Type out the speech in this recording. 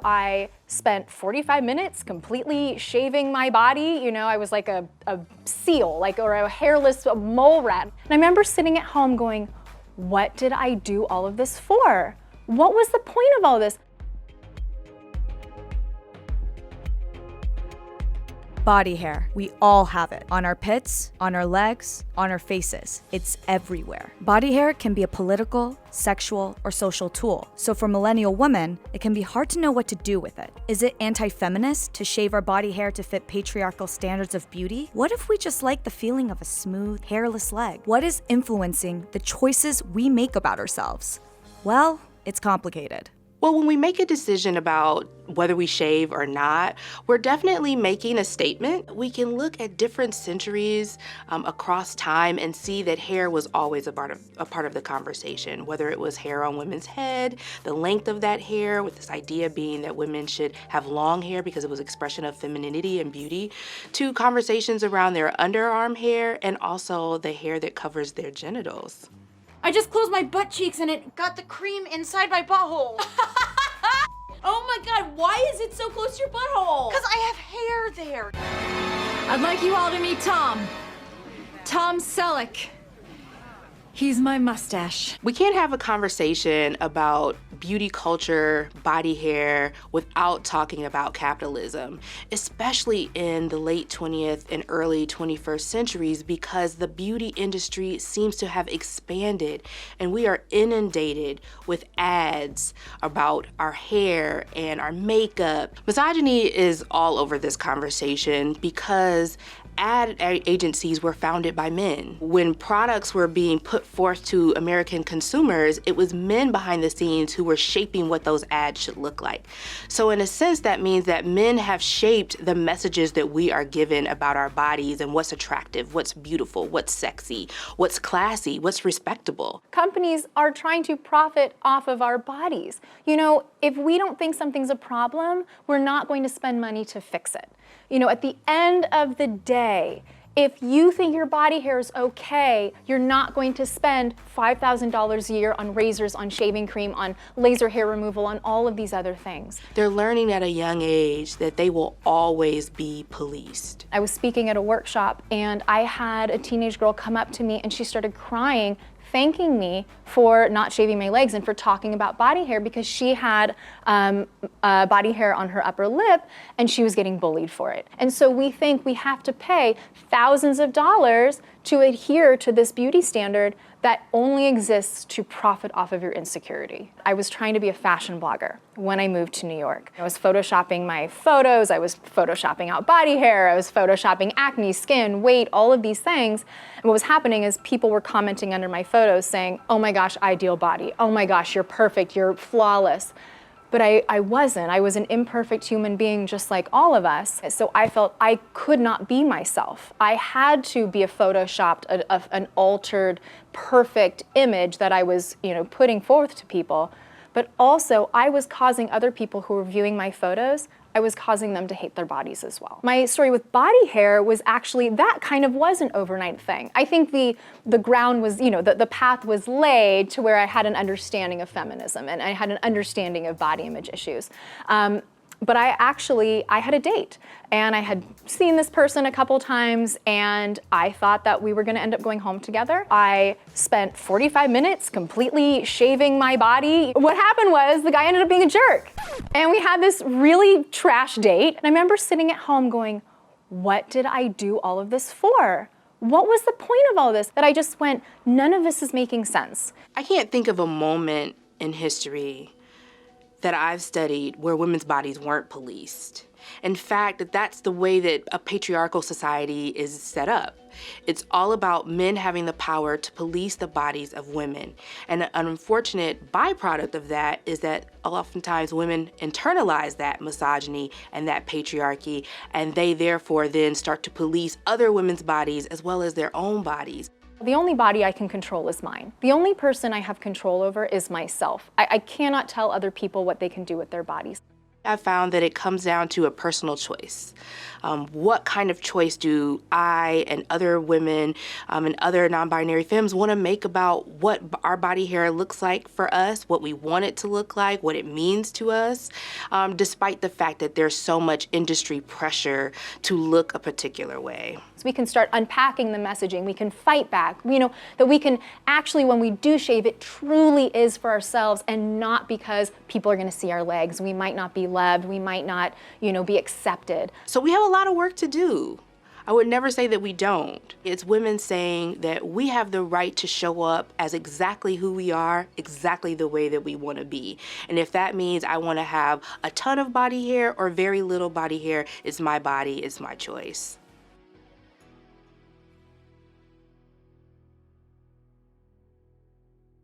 I spent 45 minutes completely shaving my body. You know, I was like a seal, or a hairless mole rat. And I remember sitting at home going, what did I do all of this for? What was the point of all this? Body hair. We all have it. On our pits, on our legs, on our faces. It's everywhere. Body hair can be a political, sexual, or social tool. So for millennial women, it can be hard to know what to do with it. Is it anti-feminist to shave our body hair to fit patriarchal standards of beauty? What if we just like the feeling of a smooth, hairless leg? What is influencing the choices we make about ourselves? Well, it's complicated. Well, when we make a decision about whether we shave or not, we're definitely making a statement. We can look at different centuries across time and see that hair was always a part of the conversation, whether it was hair on women's head, the length of that hair, with this idea being that women should have long hair because it was expression of femininity and beauty, to conversations around their underarm hair and also the hair that covers their genitals. I just closed my butt cheeks and it got the cream inside my butthole. Oh my God, why is it so close to your butthole? Because I have hair there. I'd like you all to meet Tom. Tom Selleck. He's my mustache. We can't have a conversation about beauty culture, body hair, without talking about capitalism, especially in the late 20th and early 21st centuries, because the beauty industry seems to have expanded and we are inundated with ads about our hair and our makeup. Misogyny is all over this conversation because ad agencies were founded by men. When products were being put forth to American consumers, it was men behind the scenes who were shaping what those ads should look like. So in a sense, that means that men have shaped the messages that we are given about our bodies and what's attractive, what's beautiful, what's sexy, what's classy, what's respectable. Companies are trying to profit off of our bodies. You know, if we don't think something's a problem, we're not going to spend money to fix it. You know, at the end of the day, if you think your body hair is okay, you're not going to spend $5,000 a year on razors, on shaving cream, on laser hair removal, on all of these other things. They're learning at a young age that they will always be policed. I was speaking at a workshop and I had a teenage girl come up to me and she started crying, thanking me for not shaving my legs and for talking about body hair because she had body hair on her upper lip and she was getting bullied for it. And so we think we have to pay thousands of dollars to adhere to this beauty standard that only exists to profit off of your insecurity. I was trying to be a fashion blogger when I moved to New York. I was photoshopping my photos, I was photoshopping out body hair, I was photoshopping acne, skin, weight, all of these things. And what was happening is people were commenting under my photos saying, oh my gosh, ideal body. Oh my gosh, you're perfect, you're flawless. But I wasn't. I was an imperfect human being just like all of us. So I felt I could not be myself. I had to be a photoshopped, an altered, perfect image that I was, putting forth to people. But also, I was causing other people who were viewing my photos, I was causing them to hate their bodies as well. My story with body hair was actually, that kind of was an overnight thing. I think the ground was, the path was laid to where I had an understanding of feminism and I had an understanding of body image issues. But I had a date and I had seen this person a couple times and I thought that we were gonna end up going home together. I spent 45 minutes completely shaving my body. What happened was the guy ended up being a jerk. And we had this really trash date. And I remember sitting at home going, what did I do all of this for? What was the point of all this? That I just went, none of this is making sense. I can't think of a moment in history that I've studied where women's bodies weren't policed. In fact, that's the way that a patriarchal society is set up. It's all about men having the power to police the bodies of women. And an unfortunate byproduct of that is that oftentimes women internalize that misogyny and that patriarchy, and they therefore then start to police other women's bodies as well as their own bodies. The only body I can control is mine. The only person I have control over is myself. I cannot tell other people what they can do with their bodies. I found that it comes down to a personal choice. What kind of choice do I and other women and other non-binary femmes want to make about what our body hair looks like for us, what we want it to look like, what it means to us, despite the fact that there's so much industry pressure to look a particular way. So we can start unpacking the messaging, we can fight back, that we can actually, when we do shave, it truly is for ourselves and not because people are going to see our legs. We might not be loved, we might not, be accepted. So we have a lot of work to do. I would never say that we don't. It's women saying that we have the right to show up as exactly who we are, exactly the way that we want to be. And if that means I want to have a ton of body hair or very little body hair, it's my body, it's my choice.